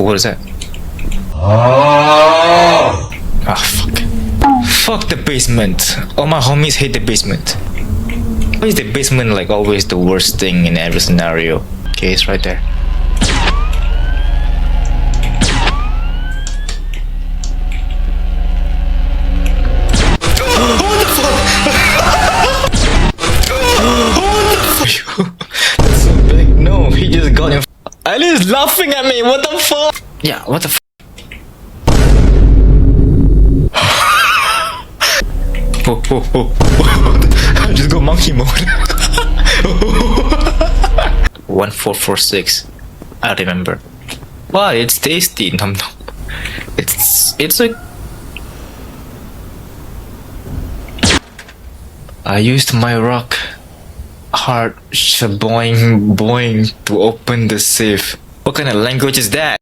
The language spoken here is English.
What is that? Ah, fuck. Fuck the basement. All my homies hate the basement. Why is the basement like always the worst thing in every scenario? Okay, it's right there. That's so big. No, he just got him. Ali is laughing at me. What the fuck? Yeah, what the fuck? I just go monkey mode. 1446. I remember. Wow, it's tasty. Nom nom. It's like. I used my rock hard shaboing boing to open the safe. What kind of language is that?